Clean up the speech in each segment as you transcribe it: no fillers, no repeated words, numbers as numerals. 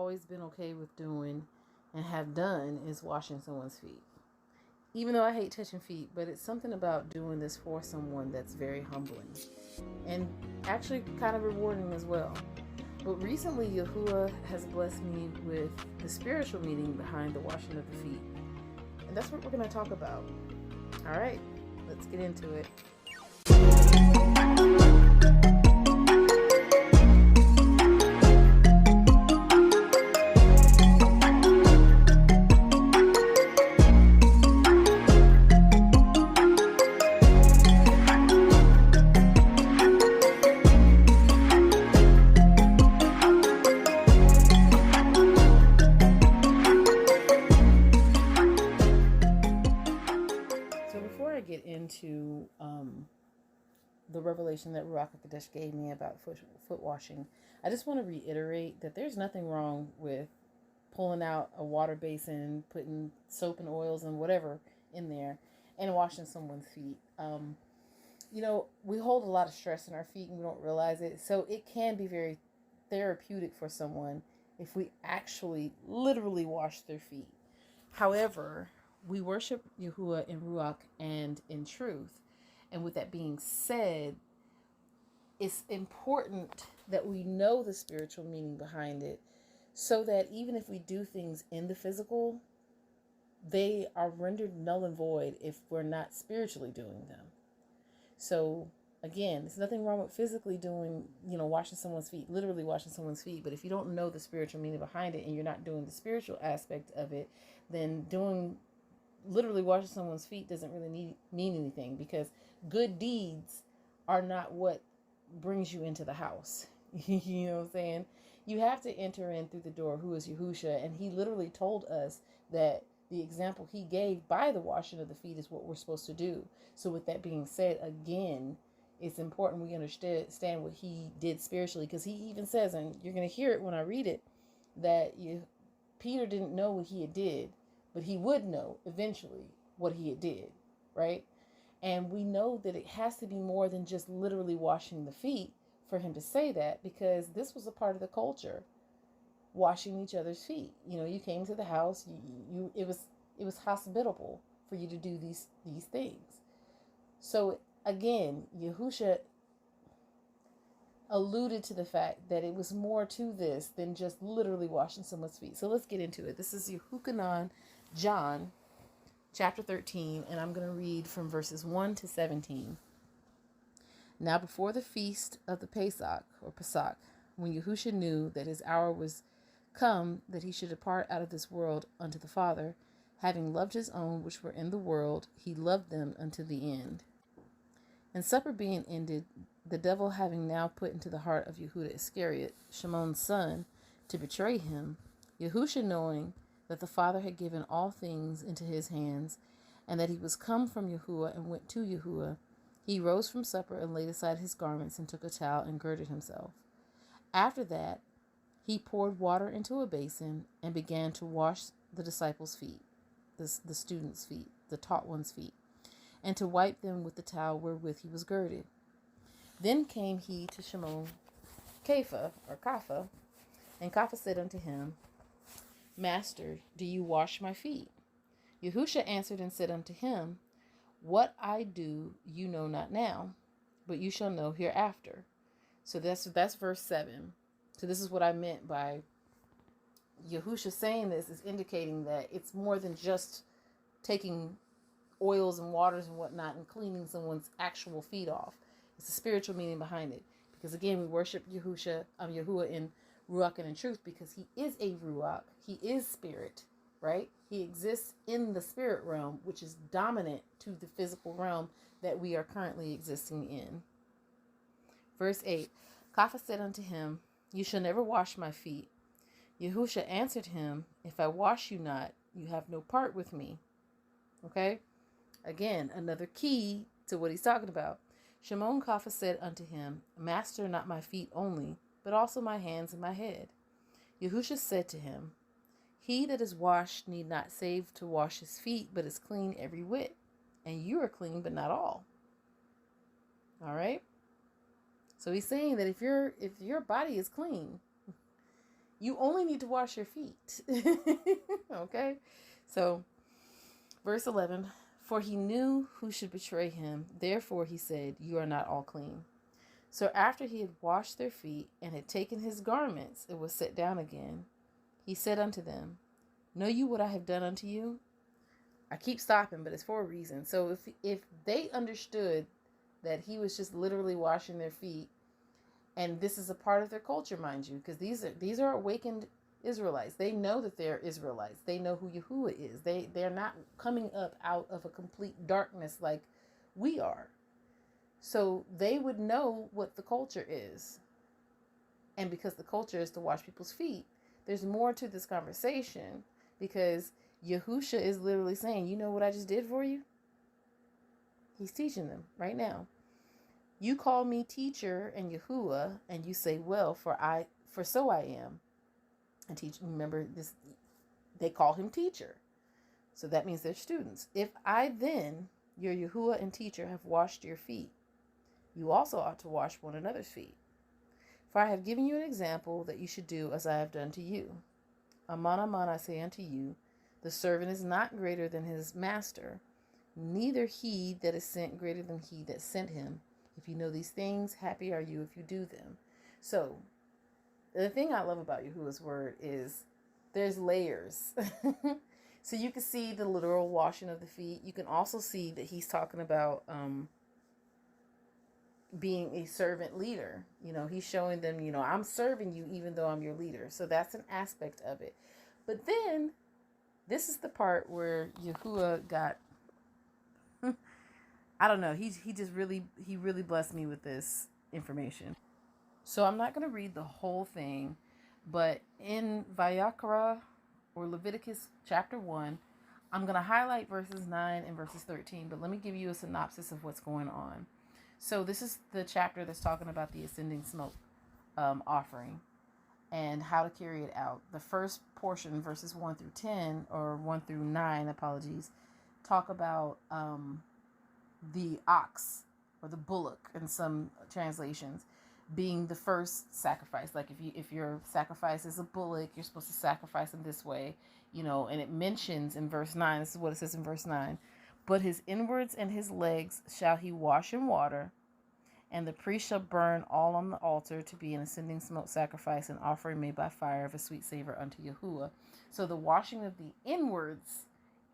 always been okay with doing and have done is washing someone's feet. Even though I hate touching feet, but it's something about doing this for someone that's very humbling and actually kind of rewarding as well. But recently, Yahuah has blessed me with the spiritual meaning behind the washing of the feet. And that's what we're going to talk about. All right, let's get into it. Into the revelation that Ruach gave me about foot washing, I just want to reiterate that there's nothing wrong with pulling out a water basin, putting soap and oils and whatever in there, and washing someone's feet. We hold a lot of stress in our feet and we don't realize it, so it can be very therapeutic for someone if we actually literally wash their feet. However, we worship Yahuah in Ruach and in truth. And with that being said, it's important that we know the spiritual meaning behind it so that even if we do things in the physical, they are rendered null and void if we're not spiritually doing them. So again, there's nothing wrong with physically doing, washing someone's feet, literally washing someone's feet. But if you don't know the spiritual meaning behind it and you're not doing the spiritual aspect of it, then literally washing someone's feet doesn't really mean anything, because good deeds are not what brings you into the house. You know what I'm saying? You have to enter in through the door, who is Yahusha, and he literally told us that the example he gave by the washing of the feet is what we're supposed to do. So with that being said, again, it's important we understand what he did spiritually, because he even says, and you're going to hear it when I read it, that Peter didn't know what he had did, but he would know eventually what he had did, right? And we know that it has to be more than just literally washing the feet for him to say that, because this was a part of the culture, washing each other's feet. You came to the house, it was hospitable for you to do these things. So again, Yahusha alluded to the fact that it was more to this than just literally washing someone's feet. So let's get into it. This is Yahuah John chapter 13, and I'm going to read from verses 1 to 17. Now before the feast of the Pesach, when Yahusha knew that his hour was come, that he should depart out of this world unto the Father, having loved his own which were in the world, he loved them unto the end. And supper being ended, the devil having now put into the heart of Yehuda Iscariot, Shimon's son, to betray him, Yahusha knowing that the Father had given all things into his hands, and that he was come from Yahuah and went to Yahuah, he rose from supper and laid aside his garments and took a towel and girded himself. After that, he poured water into a basin and began to wash the disciples' feet, the students' feet, the taught ones' feet, and to wipe them with the towel wherewith he was girded. Then came he to Shimon Kepha, and Kepha said unto him, Master, do you wash my feet? Yahusha answered and said unto him, What I do you know not now, but you shall know hereafter. So that's verse 7. So this is what I meant by Yahusha saying this, is indicating that it's more than just taking oils and waters and whatnot and cleaning someone's actual feet off. It's a spiritual meaning behind it. Because again, we worship Yahuah in Ruach and in truth, because he is a Ruach. He is spirit, right? He exists in the spirit realm, which is dominant to the physical realm that we are currently existing in. Verse 8, Kepha said unto him, You shall never wash my feet. Yahusha answered him, If I wash you not, you have no part with me. Okay? Again, another key to what he's talking about. Shimon Kepha said unto him, Master, not my feet only, but also my hands and my head. Yahusha said to him, He that is washed need not save to wash his feet, but is clean every whit. And you are clean, but not all. All right? So he's saying that if your body is clean, You only need to wash your feet. Okay? So, verse 11, for he knew who should betray him. Therefore he said, you are not all clean. So after he had washed their feet and had taken his garments, it was set down again. He said unto them, know you what I have done unto you? I keep stopping, but it's for a reason. So if they understood that he was just literally washing their feet, and this is a part of their culture, mind you, because these are awakened Israelites. They know that they're Israelites. They know who Yahuah is. They're not coming up out of a complete darkness like we are. So they would know what the culture is. And because the culture is to wash people's feet, there's more to this conversation, because Yahusha is literally saying, you know what I just did for you? He's teaching them right now. You call me teacher and Yahuah, and you say, well, for so I am. And teach, remember this, they call him teacher. So that means they're students. If I then, your Yahuah and teacher, have washed your feet, you also ought to wash one another's feet. For I have given you an example that you should do as I have done to you. Aman, aman, I say unto you, the servant is not greater than his master, neither he that is sent greater than he that sent him. If you know these things, happy are you if you do them. So, the thing I love about Yahuwah's word is there's layers. So you can see the literal washing of the feet. You can also see that he's talking about being a servant leader. You know, he's showing them, you know, I'm serving you even though I'm your leader. So that's an aspect of it. But then this is the part where Yahuwah got, I don't know, he really blessed me with this information. So I'm not going to read the whole thing, but in Vayakra or Leviticus chapter 1, I'm going to highlight verses 9 and verses 13, but let me give you a synopsis of what's going on. So this is the chapter that's talking about the ascending smoke offering and how to carry it out. The first portion, verses 1 through 10, or 1 through 9, apologies, talk about the ox or the bullock in some translations being the first sacrifice. Like if your sacrifice is a bullock, you're supposed to sacrifice in this way, you know. And it mentions in verse 9, this is what it says in verse 9, but his inwards and his legs shall he wash in water, and the priest shall burn all on the altar to be an ascending smoke sacrifice, an offering made by fire of a sweet savor unto Yahuwah. So the washing of the inwards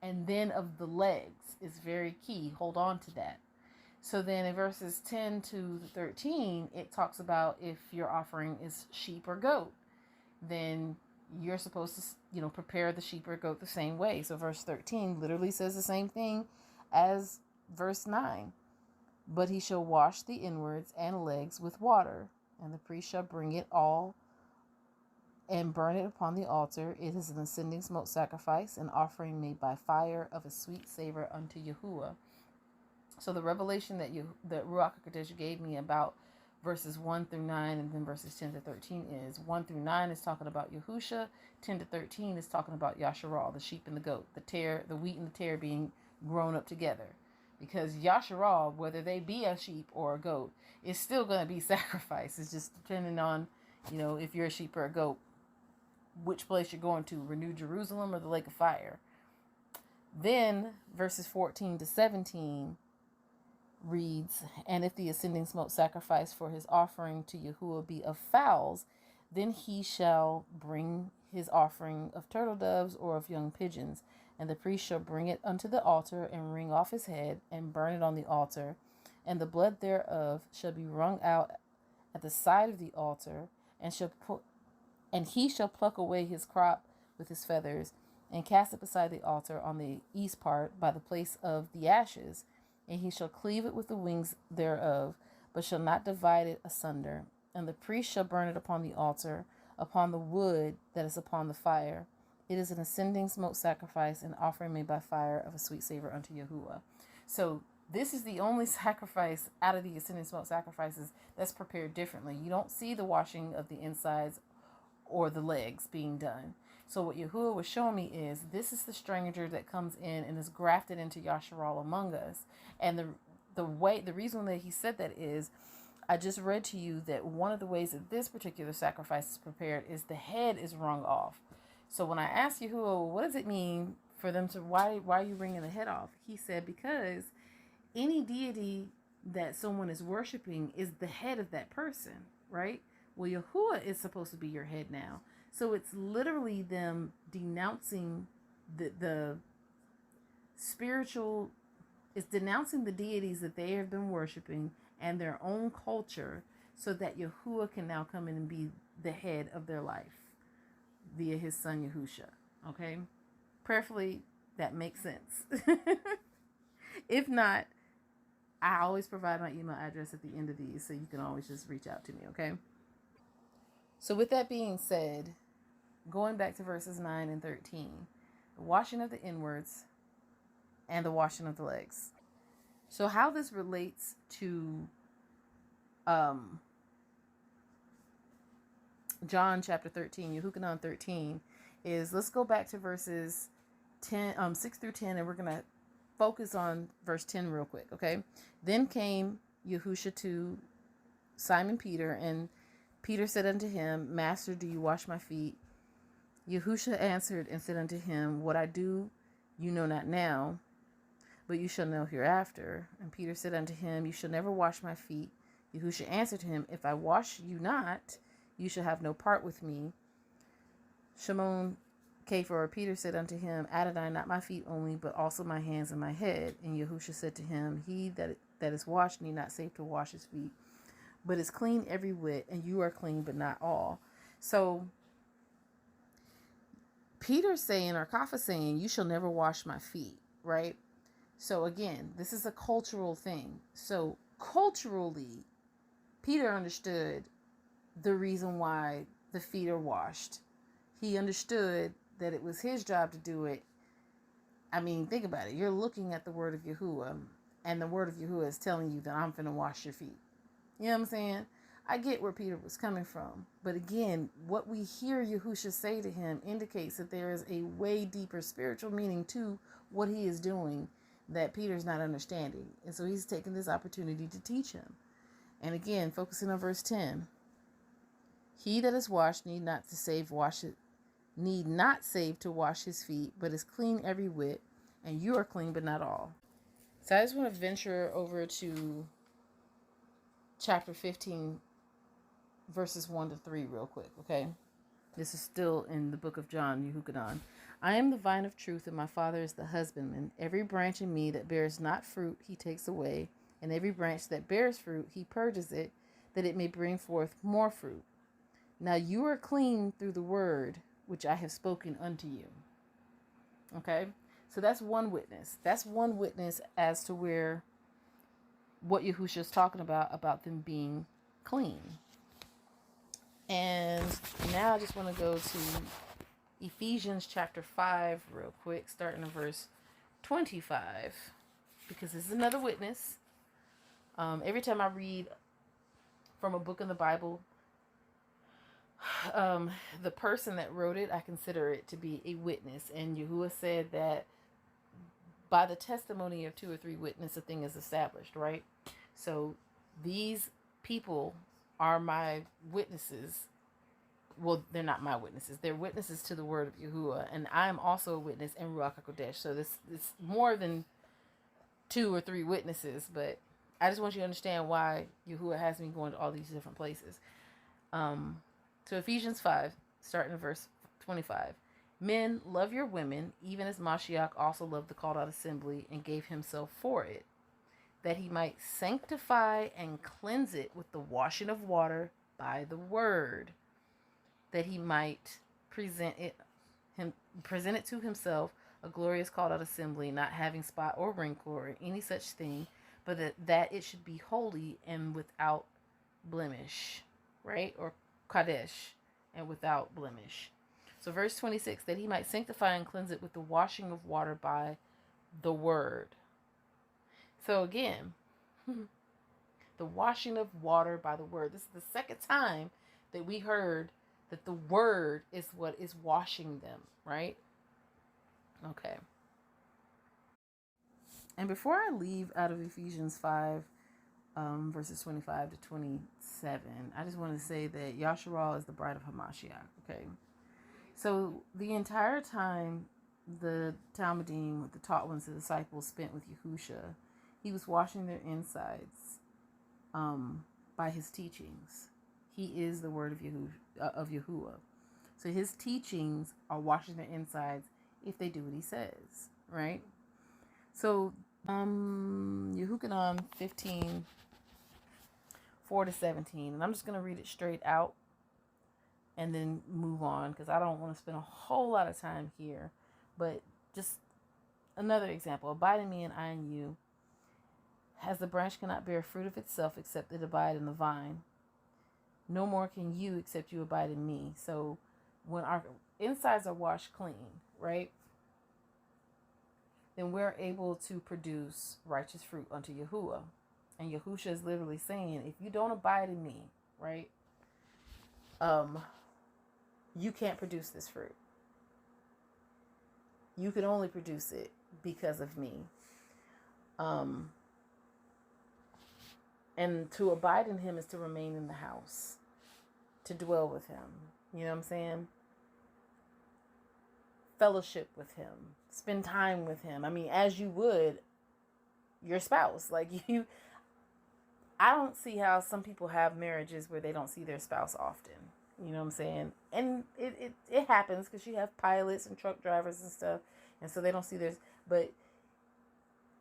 and then of the legs is very key. Hold on to that. So then in verses 10 to 13, it talks about if your offering is sheep or goat, then you're supposed to, you know, prepare the sheep or goat the same way. So verse 13 literally says the same thing as verse 9. But he shall wash the inwards and legs with water, and the priest shall bring it all and burn it upon the altar. It is an ascending smoke sacrifice, an offering made by fire of a sweet savor unto Yahuwah. So the revelation that Ruach HaKodesh gave me about verses 1 through 9 and then verses 10 to 13 is 1 through 9 is talking about Yahusha, 10 to 13 is talking about Yasharal, the sheep and the goat, the wheat and the tare being grown up together. Because Yasharal, whether they be a sheep or a goat, is still going to be sacrificed. It's just depending on, you know, if you're a sheep or a goat, which place you're going to, Renew Jerusalem or the Lake of Fire. Then verses 14 to 17 reads, and if the ascending smoke sacrifice for his offering to Yahuwah be of fowls, then he shall bring his offering of turtle doves or of young pigeons, and the priest shall bring it unto the altar and wring off his head and burn it on the altar, and the blood thereof shall be wrung out at the side of the altar, and he shall pluck away his crop with his feathers and cast it beside the altar on the east part by the place of the ashes. And he shall cleave it with the wings thereof, but shall not divide it asunder. And the priest shall burn it upon the altar, upon the wood that is upon the fire. It is an ascending smoke sacrifice, an offering made by fire of a sweet savor unto Yahuwah. So this is the only sacrifice out of the ascending smoke sacrifices that's prepared differently. You don't see the washing of the insides or the legs being done. So what Yahuwah was showing me is this is the stranger that comes in and is grafted into Yasharal among us. And the reason that he said that is I just read to you that one of the ways that this particular sacrifice is prepared is the head is wrung off. So when I asked Yahuwah, well, what does it mean for them to, why are you wringing the head off? He said, because any deity that someone is worshiping is the head of that person, right? Well, Yahuwah is supposed to be your head now. So it's literally them denouncing the spiritual, it's denouncing the deities that they have been worshiping and their own culture, so that Yahuwah can now come in and be the head of their life via his son Yahusha. Okay? Prayerfully, that makes sense. If not, I always provide my email address at the end of these, so you can always just reach out to me, okay? So with that being said, going back to verses 9 and 13, the washing of the inwards and the washing of the legs. So how this relates to John chapter 13, Yahuah 13, is, let's go back to verses 6 through 10, and we're going to focus on verse 10 real quick, okay? Then came Yahusha to Simon Peter, and Peter said unto him, Master, do you wash my feet? Yahusha answered and said unto him, What I do you know not now, but you shall know hereafter. And Peter said unto him, You shall never wash my feet. Yahusha answered him, If I wash you not, you shall have no part with me. Shimon Kepha, or Peter, said unto him, Adonai, not my feet only, but also my hands and my head. And Yahusha said to him, He that is washed need not save to wash his feet, but is clean every whit, and you are clean, but not all. So Peter's saying, or Kepha saying, you shall never wash my feet, right? So again, this is a cultural thing. So culturally, Peter understood the reason why the feet are washed. He understood that it was his job to do it. I mean, think about it. You're looking at the word of Yahuwah, and the word of Yahuwah is telling you that I'm finna wash your feet. You know what I'm saying? I get where Peter was coming from. But again, what we hear Yahusha say to him indicates that there is a way deeper spiritual meaning to what he is doing that Peter's not understanding. And so he's taking this opportunity to teach him. And again, focusing on verse 10. He that is washed need not save to wash his feet, but is clean every whit, and you are clean, but not all. So I just want to venture over to chapter 15, verses 1 to 3 real quick, okay? This is still in the book of John, Yahuah. I am the vine of truth, and my Father is the husbandman. Every branch in me that bears not fruit, he takes away, and every branch that bears fruit, he purges it, that it may bring forth more fruit. Now you are clean through the word which I have spoken unto you. Okay? So that's one witness. That's one witness as to what Yahusha is talking about them being clean. And now I just want to go to Ephesians chapter 5 real quick, starting in verse 25, because this is another witness. Every time I read from a book in the Bible, the person that wrote it, I consider it to be a witness. And Yahuwah said that by the testimony of 2 or 3 witnesses, a thing is established, right? So these people are my witnesses. Well, they're not my witnesses. They're witnesses to the word of Yahuwah. And I am also a witness in Ruach HaKodesh. So this is more than 2 or 3 witnesses. But I just want you to understand why Yahuwah has me going to all these different places. So Ephesians 5, starting in verse 25. Men, love your women, even as Mashiach also loved the called out assembly and gave himself for it, that he might sanctify and cleanse it with the washing of water by the word, that he might present it to himself a glorious called out assembly, not having spot or wrinkle or any such thing, but that it should be holy and without blemish, right? Or Kadesh, and without blemish. So verse 26, that he might sanctify and cleanse it with the washing of water by the word. So again, the washing of water by the word. This is the second time that we heard that the word is what is washing them, right? Okay. And before I leave out of Ephesians 5, verses 25 to 27. I just want to say that Yasharal is the bride of Hamashiach. Okay. So the entire time the Talmudim, the taught ones, the disciples spent with Yahusha, he was washing their insides by his teachings. He is the word of Yahuah. So his teachings are washing their insides if they do what he says, right? So Yehukanan 15, 4 to 17. And I'm just going to read it straight out and then move on because I don't want to spend a whole lot of time here. But just another example. Abide in me and I in you. As the branch cannot bear fruit of itself except it abide in the vine, no more can you except you abide in me. So when our insides are washed clean, right, then we're able to produce righteous fruit unto Yahuah. And Yahusha is literally saying, if you don't abide in me, right, you can't produce this fruit. You can only produce it because of me. And to abide in him is to remain in the house, to dwell with him. You know what I'm saying? Fellowship with him, spend time with him. I mean, as you would your spouse. Like I don't see how some people have marriages where they don't see their spouse often. You know what I'm saying? And it happens because you have pilots and truck drivers and stuff. And so they don't see theirs. But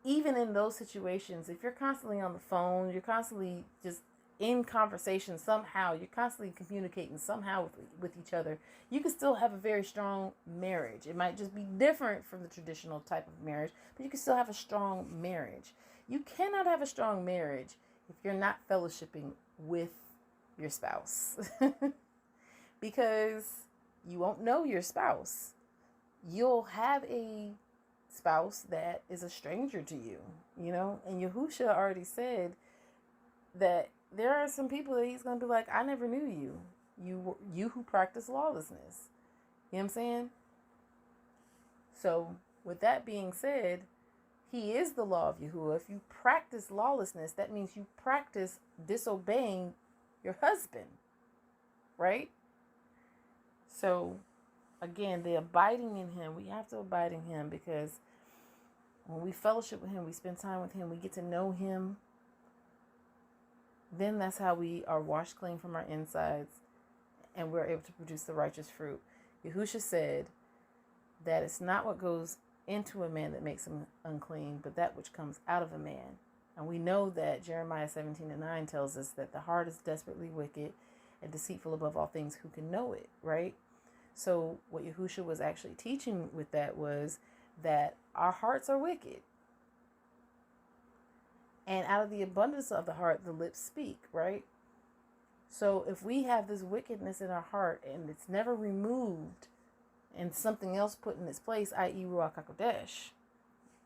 even in those situations, if you're constantly on the phone, you're constantly just in conversation somehow, you're constantly communicating somehow with each other, you can still have a very strong marriage. It might just be different from the traditional type of marriage, but you can still have a strong marriage. You cannot have a strong marriage if you're not fellowshipping with your spouse. Because you won't know your spouse. You'll have a spouse that is a stranger to you, you know? And Yahusha already said that there are some people that he's going to be like, I never knew you. You who practice lawlessness. You know what I'm saying? So with that being said, he is the law of Yahuah. If you practice lawlessness, that means you practice disobeying your husband, right? So again, the abiding in him, we have to abide in him because when we fellowship with him, we spend time with him, we get to know him. Then that's how we are washed clean from our insides and we're able to produce the righteous fruit. Yahusha said that it's not what goes into a man that makes him unclean, but that which comes out of a man. And we know that Jeremiah 17:9 tells us that the heart is desperately wicked and deceitful above all things. Who can know it, right? So what Yahusha was actually teaching with that was that our hearts are wicked. And out of the abundance of the heart, the lips speak, right? So if we have this wickedness in our heart and it's never removed and something else put in its place, i.e. Ruach HaKodesh,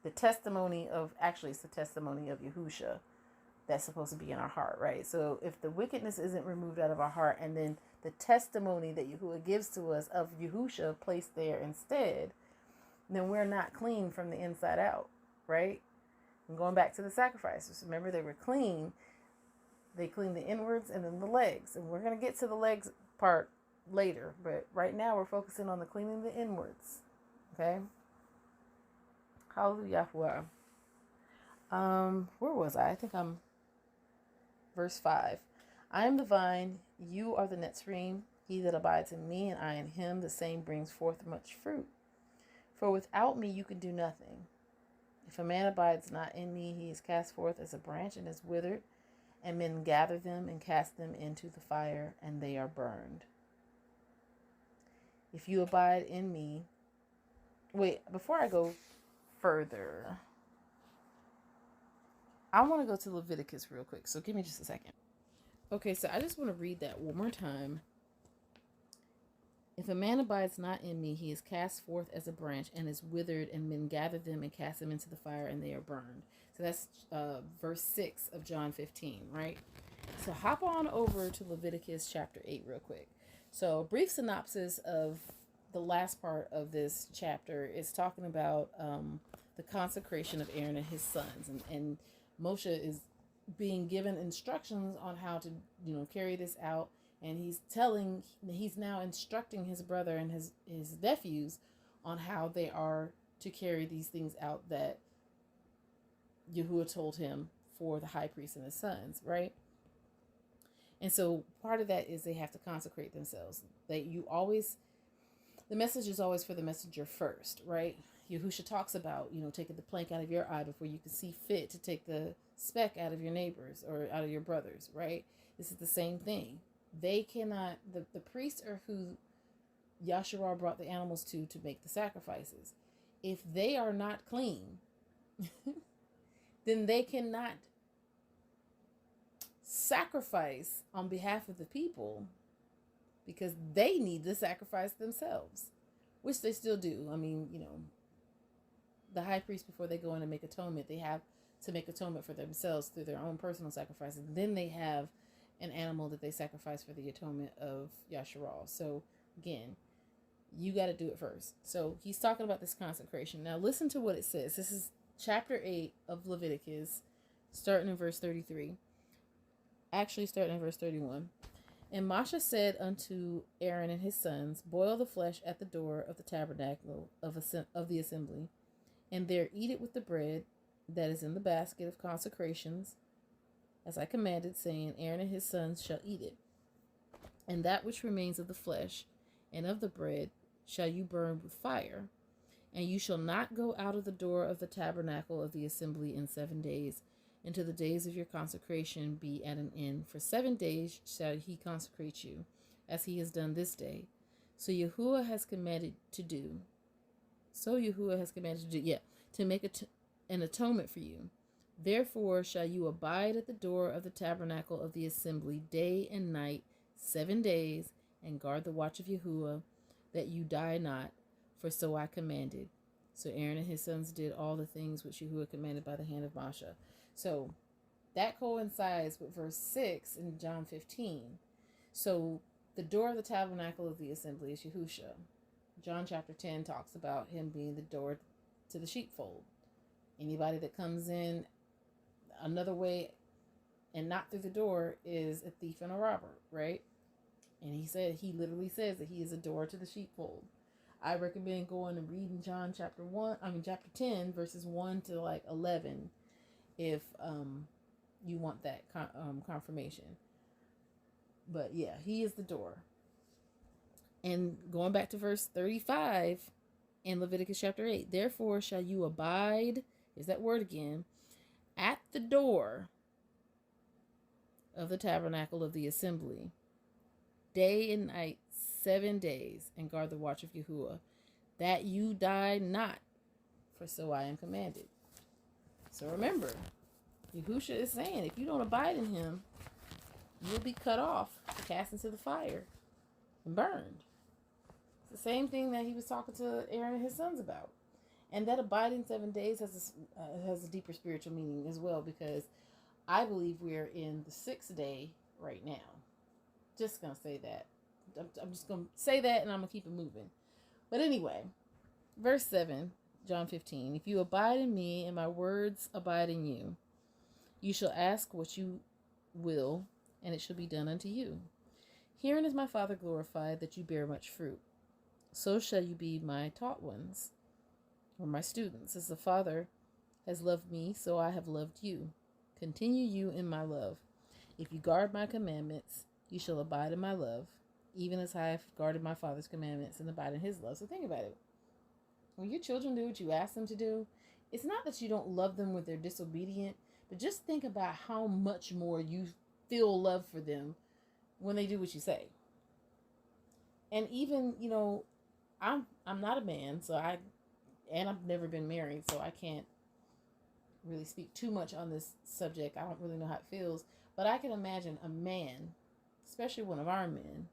the testimony of, actually it's the testimony of Yahusha that's supposed to be in our heart, right? So if the wickedness isn't removed out of our heart and then the testimony that Yahuah gives to us of Yahusha placed there instead, then we're not clean from the inside out, right? And going back to the sacrifices, remember they were clean. They cleaned the inwards and then the legs. And we're going to get to the legs part later. But right now we're focusing on the cleaning the inwards. Okay? Hallelujah. Where was I? I think I'm verse 5. I am the vine, you are the netspring. He that abides in me and I in him, the same brings forth much fruit. For without me you can do nothing. If a man abides not in me, he is cast forth as a branch and is withered, and men gather them and cast them into the fire, and they are burned. If you abide in me... Wait, before I go further, I want to go to Leviticus real quick, so give me just a second. Okay, so I just want to read that one more time. If a man abides not in me, he is cast forth as a branch and is withered, and men gather them and cast them into the fire, and they are burned. So that's verse 6 of John 15, right? So hop on over to Leviticus chapter 8 real quick. So a brief synopsis of the last part of this chapter is talking about the consecration of Aaron and his sons. And Moshe is being given instructions on how to, carry this out. And he's now instructing his brother and his nephews on how they are to carry these things out that Yahuah told him for the high priest and his sons, right? And so part of that is they have to consecrate themselves. The message is always for the messenger first, right? Yahusha talks about, taking the plank out of your eye before you can see fit to take the speck out of your neighbors or out of your brothers, right? This is the same thing. They cannot, the priests are who Yahshua brought the animals to make the sacrifices. If they are not clean, then they cannot sacrifice on behalf of the people, because they need to sacrifice themselves, which they still do. I mean, the high priest, before they go in and make atonement, they have to make atonement for themselves through their own personal sacrifices. Then they have an animal that they sacrifice for the atonement of Yahshua. So again, you got to do it first. So he's talking about this consecration. Now listen to what it says. This is chapter 8 of Leviticus, starting in verse 33. Actually, starting in verse 31. And Moshe said unto Aaron and his sons, boil the flesh at the door of the tabernacle of the assembly, and there eat it with the bread that is in the basket of consecrations, as I commanded, saying, Aaron and his sons shall eat it. And that which remains of the flesh and of the bread shall you burn with fire. And you shall not go out of the door of the tabernacle of the assembly in 7 days, until the days of your consecration be at an end. For 7 days shall he consecrate you, as he has done this day. So Yahuah has commanded to do. To make an atonement for you. Therefore shall you abide at the door of the tabernacle of the assembly day and night 7 days, and guard the watch of Yahuah, that you die not, for so I commanded. So Aaron and his sons did all the things which Yahuah commanded by the hand of Moshe. So that coincides with verse 6 in John 15. So the door of the tabernacle of the assembly is Yahusha. John chapter 10 talks about him being the door to the sheepfold. Anybody that comes in another way and not through the door is a thief and a robber, right? And he literally says that he is a door to the sheepfold. I recommend going and reading John chapter 10 verses 1 to 11 if you want that confirmation. But yeah, he is the door. And going back to verse 35 in Leviticus chapter 8, therefore shall you abide, is that word again, at the door of the tabernacle of the assembly, day and night 7 days, and guard the watch of Yahuah, that you die not, for so I am commanded. So remember, Yahusha is saying, if you don't abide in him, you'll be cut off, cast into the fire, and burned. It's the same thing that he was talking to Aaron and his sons about. And that abiding 7 days has a deeper spiritual meaning as well, because I believe we're in the 6th day right now. Just going to say that. I'm just going to say that, and I'm going to keep it moving. But anyway, verse 7, John 15. If you abide in me and my words abide in you, you shall ask what you will, and it shall be done unto you. Herein is my Father glorified, that you bear much fruit. So shall you be my taught ones, or my students. As the Father has loved me, so I have loved you. Continue you in my love. If you guard my commandments, you shall abide in my love, even as I have guarded my Father's commandments and abide in his love. So think about it. When your children do what you ask them to do, it's not that you don't love them when they're disobedient, but just think about how much more you feel love for them when they do what you say. And even, I'm not a man, and I've never been married, so I can't really speak too much on this subject. I don't really know how it feels, but I can imagine a man, especially one of our men,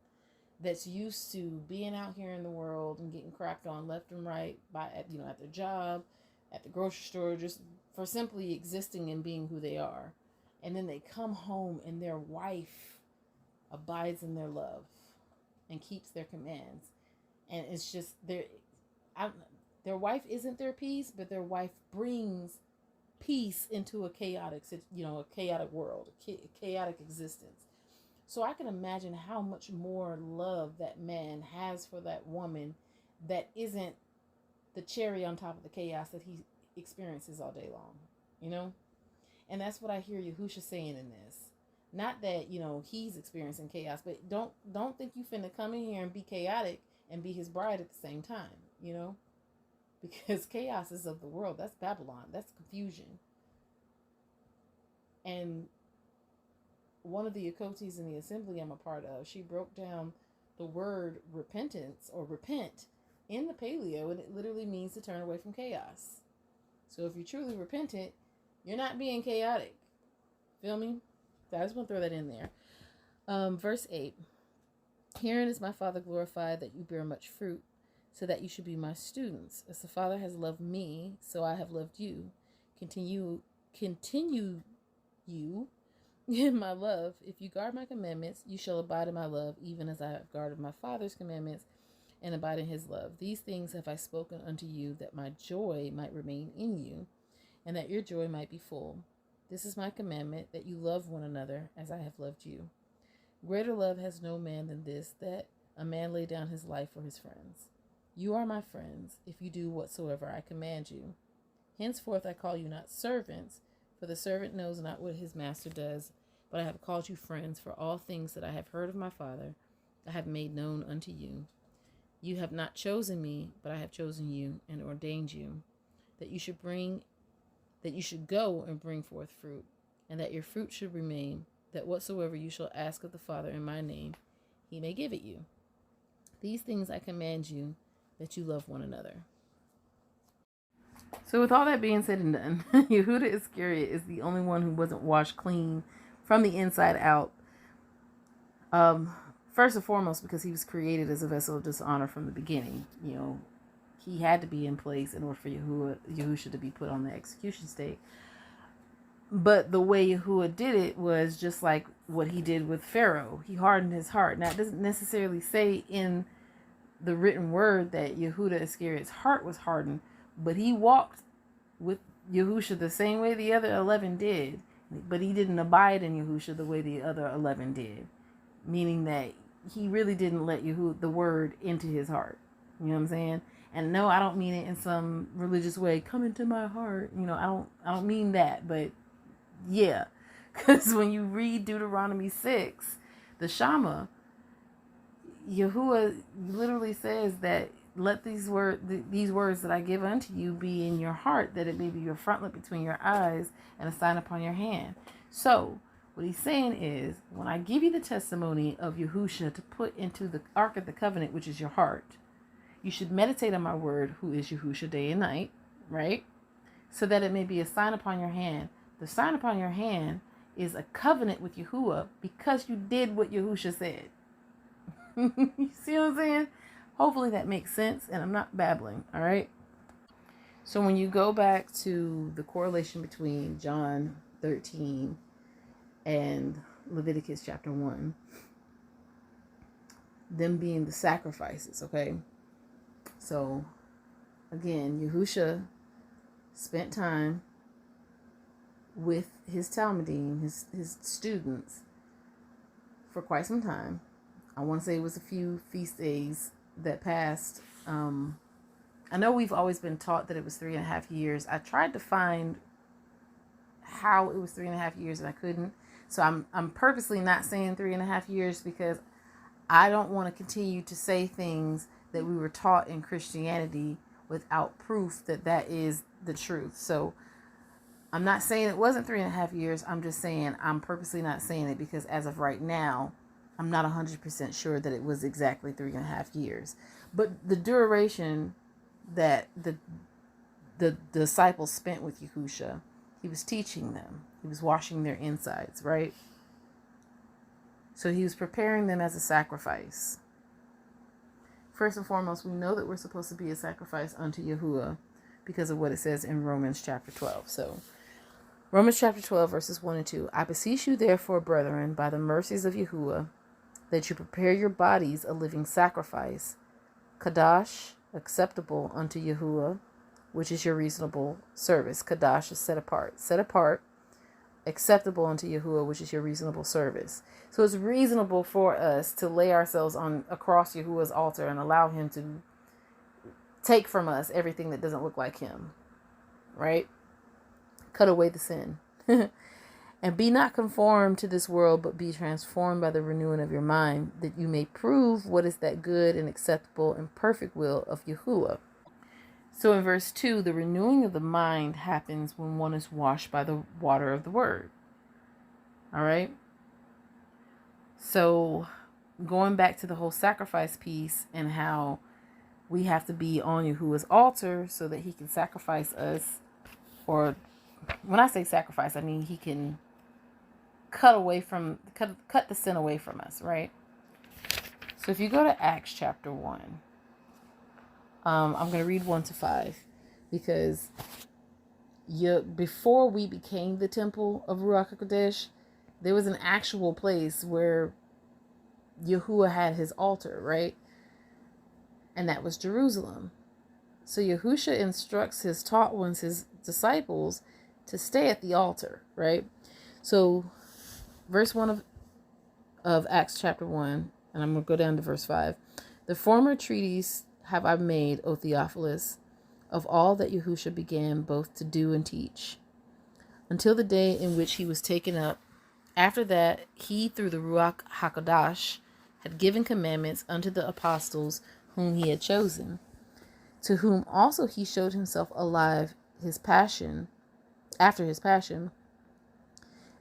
that's used to being out here in the world and getting cracked on left and right at their job, at the grocery store, just for simply existing and being who they are. And then they come home and their wife abides in their love and keeps their commands. And it's just their wife isn't their peace, but their wife brings peace into a chaotic, a chaotic world, a chaotic existence. So I can imagine how much more love that man has for that woman that isn't the cherry on top of the chaos that he experiences all day long, you know? And that's what I hear Yahusha saying in this. Not that, he's experiencing chaos, but don't think you finna come in here and be chaotic and be his bride at the same time, Because chaos is of the world. That's Babylon. That's confusion. And one of the Yakotis in the assembly I'm a part of, she broke down the word repentance or repent in the Paleo, and it literally means to turn away from chaos. So if you're truly repentant, you're not being chaotic. Feel me? So I just want to throw that in there. Verse 8. Herein is my Father glorified, that you bear much fruit, so that you should be my students. As the Father has loved me, so I have loved you. Continue you in my love. If you guard my commandments, you shall abide in my love, even as I have guarded my Father's commandments and abide in his love. These things have I spoken unto you, that my joy might remain in you, and that your joy might be full. This is my commandment, that you love one another as I have loved you. Greater love has no man than this, that a man lay down his life for his friends. You are my friends, if you do whatsoever I command you. Henceforth I call you not servants, for the servant knows not what his master does, but I have called you friends, for all things that I have heard of my Father I have made known unto you. You have not chosen me, but I have chosen you and ordained you, that you should go and bring forth fruit, and that your fruit should remain, that whatsoever you shall ask of the Father in my name, he may give it you. These things I command you, that you love one another. So with all that being said and done, Yehuda Iscariot is the only one who wasn't washed clean from the inside out. First and foremost, because he was created as a vessel of dishonor from the beginning. He had to be in place in order for Yahusha to be put on the execution stake. But the way Yahuah did it was just like what he did with Pharaoh. He hardened his heart. Now, it doesn't necessarily say in the written word that Yehuda Iscariot's heart was hardened, but he walked with Yahusha the same way the other 11 did. But he didn't abide in Yahusha the way the other 11 did. Meaning that he really didn't let the word into his heart. You know what I'm saying? And no, I don't mean it in some religious way. Come into my heart. I don't mean that. But yeah, because when you read Deuteronomy 6, the Shama, Yahuah literally says that let these words that I give unto you be in your heart, that it may be your frontlet between your eyes and a sign upon your hand. So what he's saying is, when I give you the testimony of Yahusha to put into the Ark of the Covenant, which is your heart, you should meditate on my word, who is Yahusha, day and night, right? So that it may be a sign upon your hand. The sign upon your hand is a covenant with Yahuah because you did what Yahusha said. You see what I'm saying? Hopefully that makes sense, and I'm not babbling, all right? So when you go back to the correlation between John 13 and Leviticus chapter 1, them being the sacrifices, okay? So, again, Yahusha spent time with his Talmudim, his students, for quite some time. I want to say it was a few feast days that passed. I know we've always been taught that it was 3.5 years. I tried to find how it was 3.5 years and I couldn't. So I'm purposely not saying 3.5 years because I don't want to continue to say things that we were taught in Christianity without proof that that is the truth. So I'm not saying it wasn't 3.5 years. I'm just saying I'm purposely not saying it because as of right now, I'm not 100% sure that it was exactly 3.5 years. But the duration that the disciples spent with Yahusha, he was teaching them. He was washing their insides, right? So he was preparing them as a sacrifice. First and foremost, we know that we're supposed to be a sacrifice unto Yahuah because of what it says in Romans chapter 12. So Romans chapter 12, verses 1 and 2. I beseech you, therefore, brethren, by the mercies of Yahuah, that you prepare your bodies a living sacrifice, Kadash, acceptable unto Yahuah, which is your reasonable service. Kadash is set apart. Set apart, acceptable unto Yahuah, which is your reasonable service. So it's reasonable for us to lay ourselves on across Yahuah's altar and allow him to take from us everything that doesn't look like him. Right? Cut away the sin. And be not conformed to this world, but be transformed by the renewing of your mind, that you may prove what is that good and acceptable and perfect will of Yahuah. So in verse 2, the renewing of the mind happens when one is washed by the water of the word. All right? So going back to the whole sacrifice piece and how we have to be on Yahuah's altar so that he can sacrifice us, or when I say sacrifice, I mean he can cut the sin away from us, right? So if you go to Acts chapter 1, I'm going to read 1-5, because before we became the temple of Ruach HaKodesh, there was an actual place where Yahuah had his altar, right? And that was Jerusalem. So Yahusha instructs his taught ones, his disciples, to stay at the altar, right? So verse 1 of Acts chapter 1, and I'm going to go down to verse 5. The former treatise have I made, O Theophilus, of all that Yahusha began both to do and teach, until the day in which he was taken up. After that, he, through the Ruach HaKodesh, had given commandments unto the apostles whom he had chosen, to whom also he showed himself alive after his passion,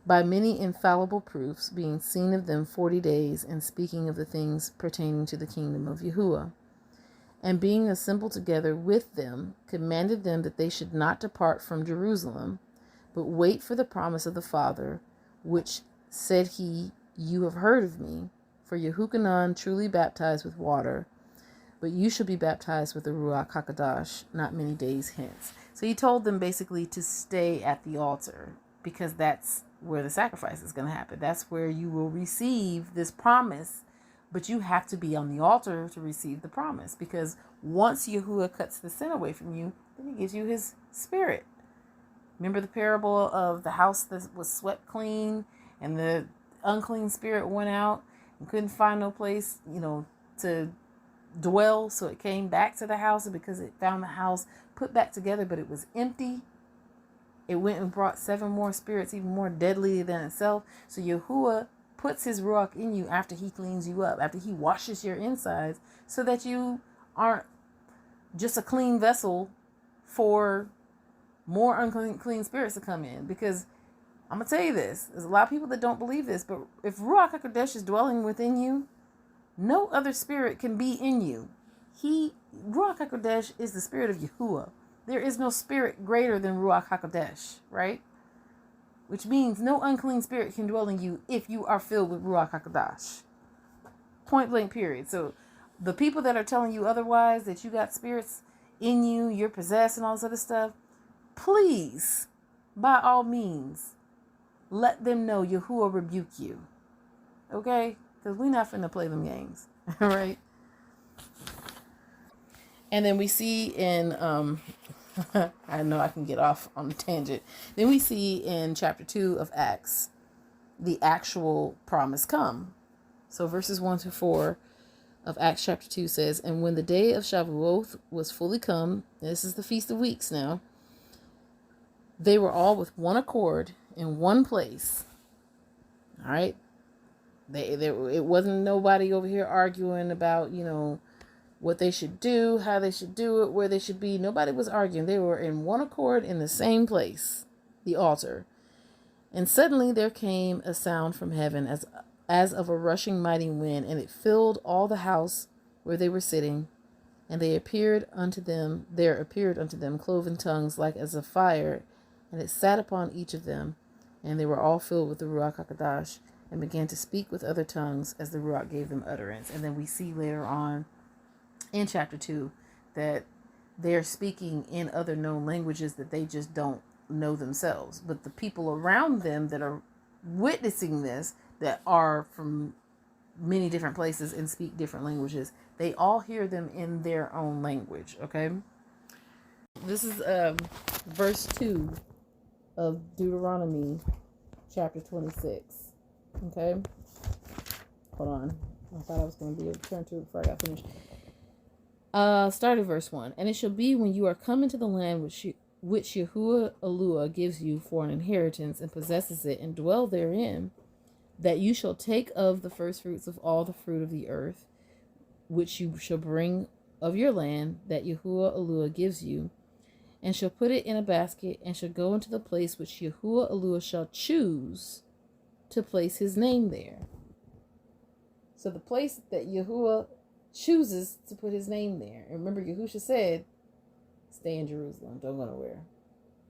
by many infallible proofs, being seen of them 40 days, and speaking of the things pertaining to the kingdom of Yahuah. And being assembled together with them, commanded them that they should not depart from Jerusalem, but wait for the promise of the Father, which said he, you have heard of me, for Yahuchanan truly baptized with water, but you shall be baptized with the Ruach HaKodesh not many days hence. So he told them basically to stay at the altar, because that's where the sacrifice is going to happen. That's where you will receive this promise, but you have to be on the altar to receive the promise, because once Yahuah cuts the sin away from you, then he gives you his spirit. Remember the parable of the house that was swept clean and the unclean spirit went out and couldn't find no place, to dwell. So it came back to the house, and because it found the house put back together, but it was empty, it went and brought 7 more spirits, even more deadly than itself. So Yahuah puts his Ruach in you after he cleans you up, after he washes your insides, so that you aren't just a clean vessel for more unclean spirits to come in. Because I'm going to tell you this, there's a lot of people that don't believe this, but if Ruach HaKodesh is dwelling within you, no other spirit can be in you. Ruach HaKodesh is the spirit of Yahuah. There is no spirit greater than Ruach HaKodesh, right? Which means no unclean spirit can dwell in you if you are filled with Ruach HaKodesh. Point blank period. So the people that are telling you otherwise, that you got spirits in you, you're possessed and all this other stuff, please, by all means, let them know Yahuah rebuke you. Okay? Because we're not finna play them games. All right? And then we see in, I know I can get off on a tangent. Then we see in chapter 2 of Acts, the actual promise come. So verses 1-4 of Acts chapter 2 says, and when the day of Shavuot was fully come, this is the Feast of Weeks now, they were all with one accord in one place. All right? It wasn't nobody over here arguing about, what they should do, how they should do it, where they should be. Nobody was arguing. They were in one accord in the same place, the altar. And suddenly there came a sound from heaven as of a rushing mighty wind, and it filled all the house where they were sitting. And there appeared unto them cloven tongues like as of fire, and it sat upon each of them. And they were all filled with the Ruach HaKodesh, and began to speak with other tongues as the Ruach gave them utterance. And then we see later on in chapter 2 that they're speaking in other known languages that they just don't know themselves. But the people around them that are witnessing this, that are from many different places and speak different languages, they all hear them in their own language, okay? This is verse 2 of Deuteronomy chapter 26. Okay? Hold on. I thought I was going to be able to turn to it before I got finished. Start at verse 1. And it shall be when you are come into the land which Yahuah gives you for an inheritance, and possesses it, and dwell therein, that you shall take of the first fruits of all the fruit of the earth, which you shall bring of your land, that Yahuah gives you, and shall put it in a basket, and shall go into the place which Yahuah shall choose to place his name there. So the place that Yahuah chooses to put his name there. And remember, Yahusha said, stay in Jerusalem, don't go nowhere.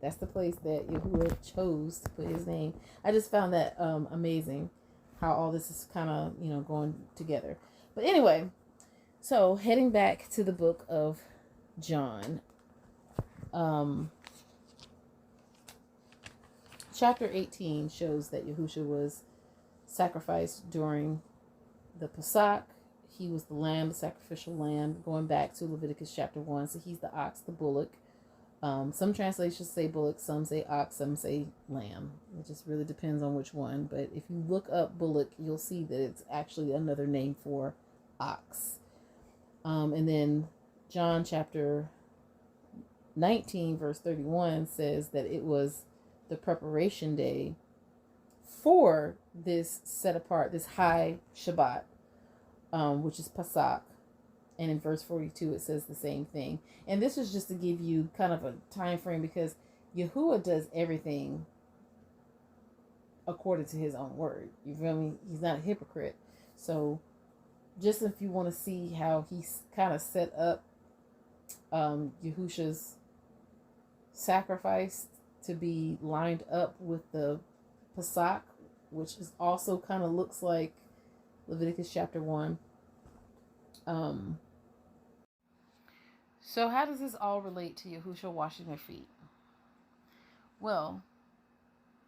That's the place that Yahuah chose to put his name. I just found that amazing, how all this is kind of, going together. But anyway, so heading back to the book of John, chapter 18 shows that Yahusha was sacrificed during the Pesach. He was the lamb, the sacrificial lamb, going back to Leviticus chapter 1. So he's the ox, the bullock. Some translations say bullock, some say ox, some say lamb. It just really depends on which one. But if you look up bullock, you'll see that it's actually another name for ox. And then John chapter 19 verse 31 says that it was the preparation day for this set apart, this high Shabbat, which is Pesach. And in verse 42 it says the same thing. And this is just to give you kind of a time frame, because Yahuah does everything according to his own word. You feel me? He's not a hypocrite. So just if you want to see how he's kind of set up Yahusha's sacrifice to be lined up with the Pesach, which is also kind of looks like Leviticus chapter 1. So how does this all relate to Yahusha washing their feet? Well,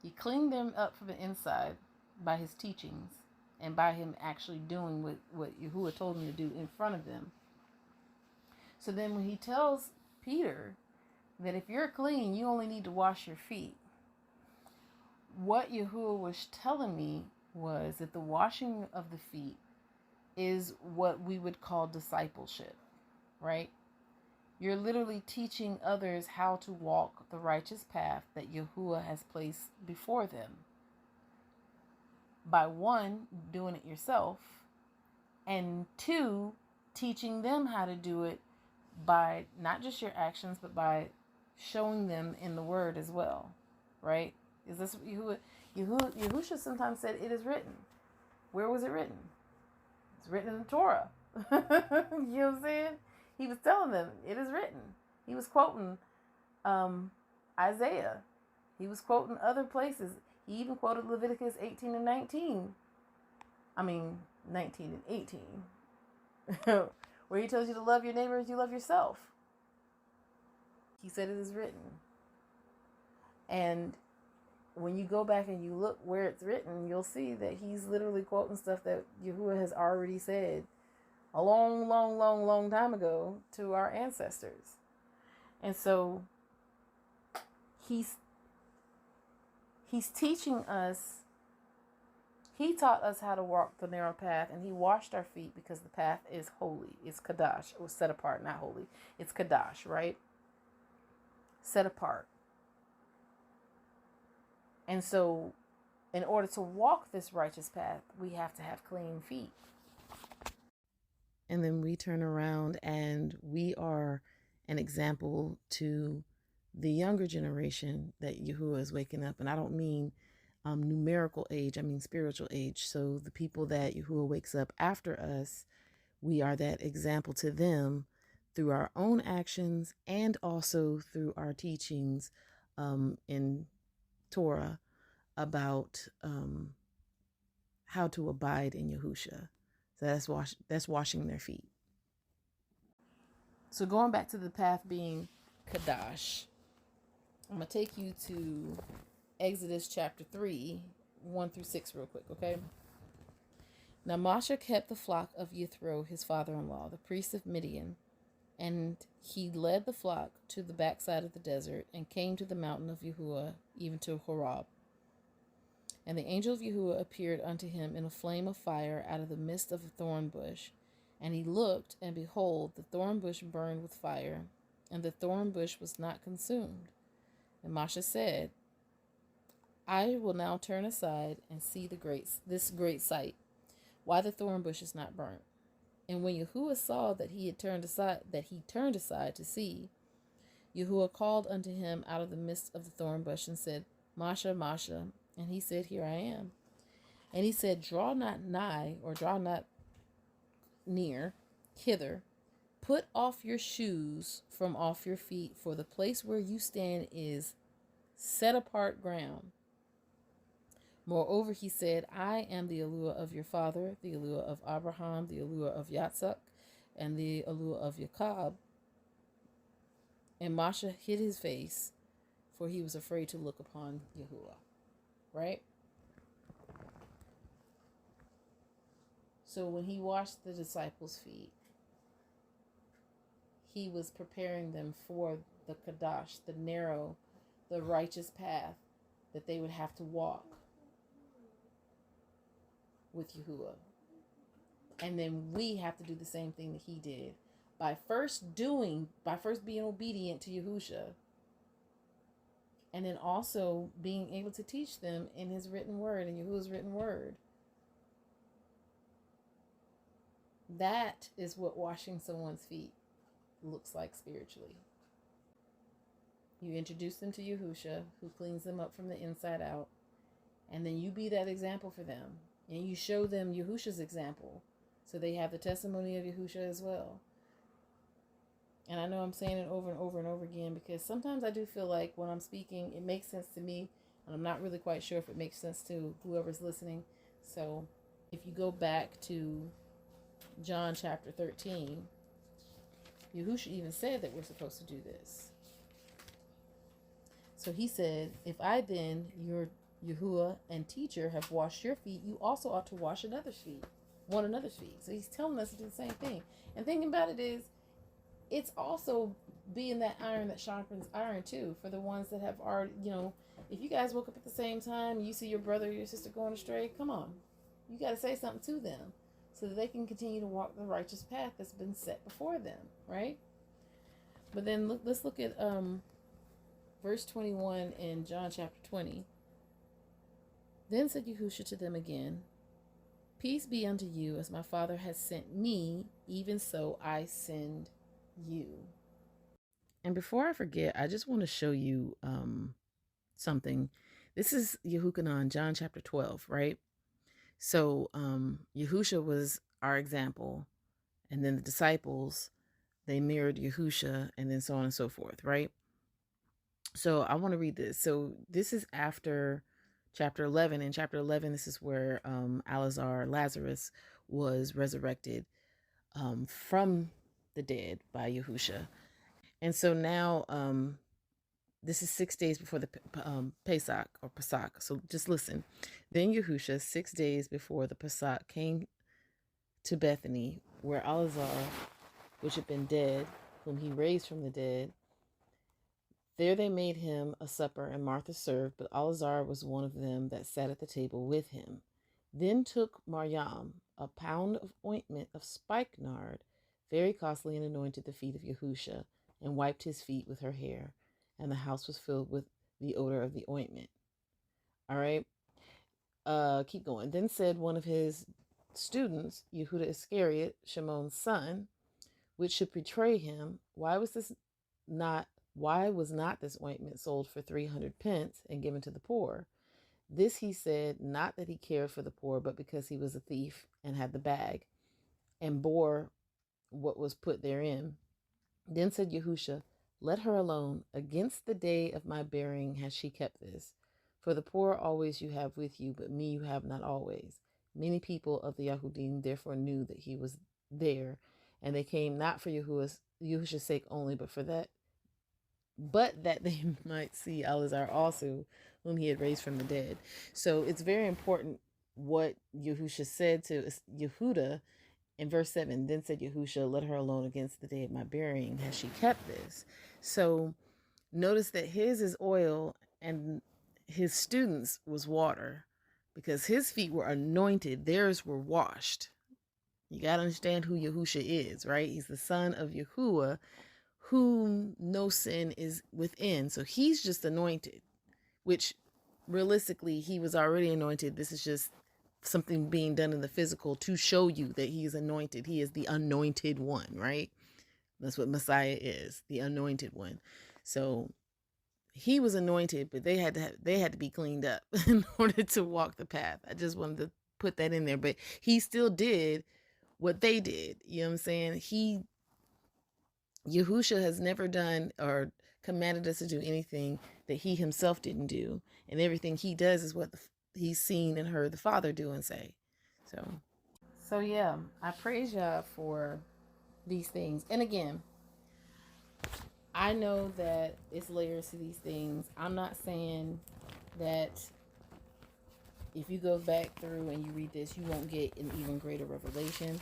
he cleaned them up from the inside by his teachings and by him actually doing what Yahuah told him to do in front of them. So then when he tells Peter that if you're clean, you only need to wash your feet, what Yahuah was telling me was that the washing of the feet is what we would call discipleship, right? You're literally teaching others how to walk the righteous path that Yahuah has placed before them. By one, doing it yourself, and two, teaching them how to do it by not just your actions, but by showing them in the word as well, right? Is this what Yahushua sometimes said, it is written. Where was it written? It's written in the Torah. You know what I'm saying? He was telling them, it is written. He was quoting Isaiah. He was quoting other places. He even quoted Leviticus 18 and 19. I mean, 19 and 18. Where he tells you to love your neighbor as you love yourself. He said it is written. And when you go back and you look where it's written, you'll see that he's literally quoting stuff that Yahuah has already said a long, long, long, long time ago to our ancestors. And so he's teaching us. He taught us how to walk the narrow path, and he washed our feet because the path is holy. It's Kadash. It was set apart, not holy. It's Kadash, right? Set apart. And so in order to walk this righteous path, we have to have clean feet. And then we turn around and we are an example to the younger generation that Yahuah is waking up. And I don't mean numerical age, I mean spiritual age. So the people that Yahuah wakes up after us, we are that example to them through our own actions and also through our teachings in Torah about how to abide in Yahusha. So that's washing their feet. So going back to the path being Kadash, I'm going to take you to Exodus chapter 3, 1 through 6 real quick, okay? Now Moshe kept the flock of Yithro, his father-in-law, the priest of Midian, And he led the flock to the backside of the desert and came to the mountain of Yahuah, even to Horeb. And the angel of Yahuah appeared unto him in a flame of fire out of the midst of a thorn bush. And he looked, and behold, the thorn bush burned with fire, and the thorn bush was not consumed. And Moshe said, I will now turn aside and see this great sight, why the thorn bush is not burnt. And when Yahuah saw that he turned aside to see, Yahuah called unto him out of the midst of the thorn bush and said, Masha, Masha. And he said, Here I am. And he said, Draw not nigh, or draw not near, hither. Put off your shoes from off your feet, for the place where you stand is set apart ground. Moreover, he said, I am the Yahuah of your father, the Yahuah of Abraham, the Yahuah of Yitzchak, and the Yahuah of Jacob. And Moshe hid his face, for he was afraid to look upon Yahuah. Right? So when he washed the disciples' feet, he was preparing them for the Kadash, the narrow, the righteous path that they would have to walk with Yahuah. And then we have to do the same thing that he did by first being obedient to Yahusha, and then also being able to teach them in his written word, in Yahuwah's written word. That is what washing someone's feet looks like spiritually. You introduce them to Yahusha, who cleans them up from the inside out, and then you be that example for them. And you show them Yahusha's example, so they have the testimony of Yahusha as well. And I know I'm saying it over and over and over again, because sometimes I do feel like when I'm speaking, it makes sense to me, and I'm not really quite sure if it makes sense to whoever's listening. So if you go back to John chapter 13, Yahusha even said that we're supposed to do this. So he said, if I then, your Yahuah and teacher, have washed your feet, you also ought to wash one another's feet. So he's telling us to do the same thing. And thinking about it is, it's also being that iron that sharpens iron too, for the ones that have already, if you guys woke up at the same time, you see your brother or your sister going astray, come on. You got to say something to them so that they can continue to walk the righteous path that's been set before them, right? But then let's look at verse 21 in John chapter 20. Then said Yahusha to them again, Peace be unto you, as my Father has sent me, even so I send you. And before I forget, I just want to show you something. This is Yahuah, John chapter 12, right? So Yahusha was our example, and then the disciples, they mirrored Yahusha, and then so on and so forth, right? So I want to read this. So this is after chapter 11. In chapter 11, this is where Lazarus was resurrected from the dead by Yahusha. And so now this is 6 days before the Pesach or Pesach. So just listen. Then Yahusha, 6 days before the Pesach, came to Bethany, where Elazar, which had been dead, whom he raised from the dead. There they made him a supper, and Martha served, but Elazar was one of them that sat at the table with him. Then took Maryam a pound of ointment of spikenard, very costly, and anointed the feet of Yahusha, and wiped his feet with her hair, and the house was filled with the odor of the ointment. All right. Keep going. Then said one of his students, Yehuda Iscariot, Shimon's son, which should betray him, why was not this ointment sold for 300 pence and given to the poor? This he said, not that he cared for the poor, but because he was a thief and had the bag and bore what was put therein. Then said Yahusha, let her alone. Against the day of my burying has she kept this. For the poor always you have with you, but me you have not always. Many people of the Yahudim therefore knew that he was there, and they came not for Yahusha's sake only, but that they might see Elazar also, whom he had raised from the dead. So it's very important what Yahusha said to Yehuda In verse 7, then said Yahusha, let her alone against the day of my burying. Has she kept this? So notice that his is oil and his students was water, because his feet were anointed, theirs were washed. You got to understand who Yahusha is, right? He's the son of Yahuah, whom no sin is within. So he's just anointed, which realistically, he was already anointed. This is just something being done in the physical to show you that he is anointed. He is the anointed one, right? That's what Messiah is, the anointed one. So he was anointed, but they had to be cleaned up in order to walk the path. I just wanted to put that in there, but he still did what they did. You know what I'm saying? Yahusha has never done or commanded us to do anything that he himself didn't do, and everything he does is what he's seen and heard the Father do and say. So yeah, I praise Yah for these things. And again, I know that it's layers to these things. I'm not saying that if you go back through and you read this, you won't get an even greater revelation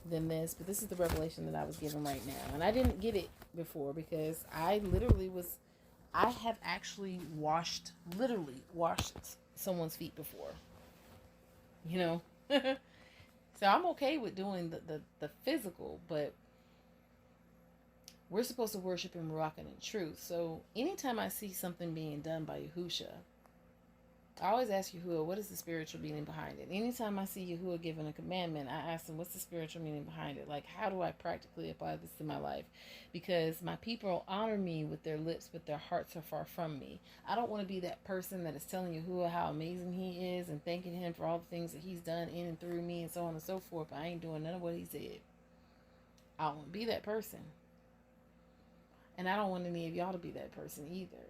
than this, but this is the revelation that I was given right now. And I didn't get it before because I have actually washed someone's feet before, you know. So I'm okay with doing the physical, but we're supposed to worship in Ruach and in truth. So anytime I see something being done by Yahusha, I always ask Yahuah, what is the spiritual meaning behind it? Anytime I see Yahuah giving a commandment, I ask him, what's the spiritual meaning behind it? Like, how do I practically apply this to my life? Because my people honor me with their lips, but their hearts are far from me. I don't want to be that person that is telling Yahuah how amazing he is and thanking him for all the things that he's done in and through me and so on and so forth, but I ain't doing none of what he said. I don't want to be that person. And I don't want any of y'all to be that person either.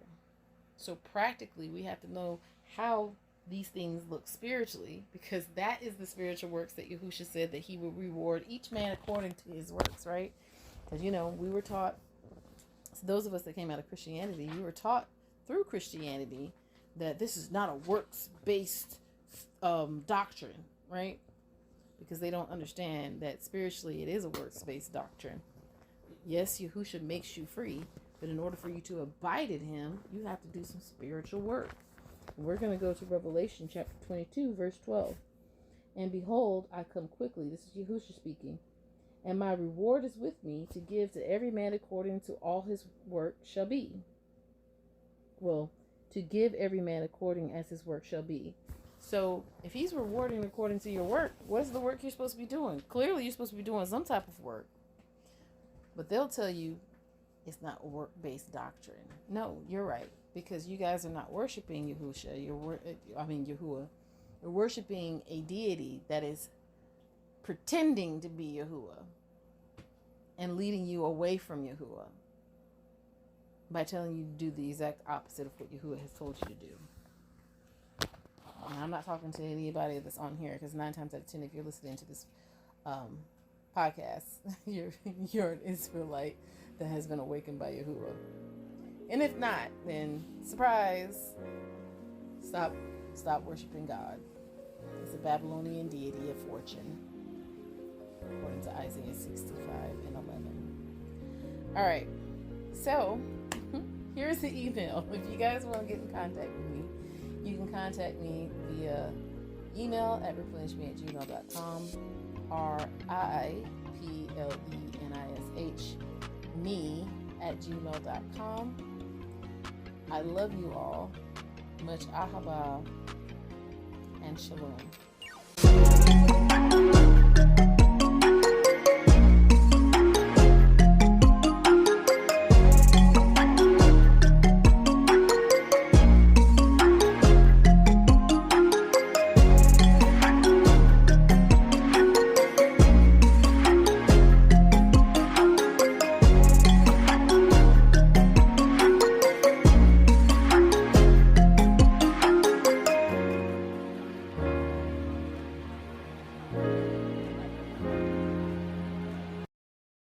So practically, we have to know how these things look spiritually, because that is the spiritual works that Yahusha said that he would reward each man according to his works, right? Because, you know, we were taught, so those of us that came out of Christianity, we were taught through Christianity that this is not a works-based doctrine, right? Because they don't understand that spiritually it is a works-based doctrine. Yes, Yahusha makes you free, but in order for you to abide in him, you have to do some spiritual work. We're going to go to Revelation chapter 22, verse 12. And behold, I come quickly. This is Yahusha speaking. And my reward is with me to give to every man according to all his work shall be. Well, to give every man according as his work shall be. So if he's rewarding according to your work, what's the work you're supposed to be doing? Clearly, you're supposed to be doing some type of work. But they'll tell you it's not a work-based doctrine. No, you're right. Because you guys are not worshiping Yahushua. Yahuah. You're worshiping a deity that is pretending to be Yahuah and leading you away from Yahuah by telling you to do the exact opposite of what Yahuah has told you to do. And I'm not talking to anybody that's on here, because 9 times out of 10, if you're listening to this podcast, you're an Israelite that has been awakened by Yahuah. And if not, then surprise, stop worshiping God. It's a Babylonian deity of fortune, according to Isaiah 65 and 11. All right, so here's the email. If you guys want to get in contact with me, you can contact me via email at replenishme@gmail.com, RIPLENISH me@gmail.com. I love you all. Much ahaba and shalom.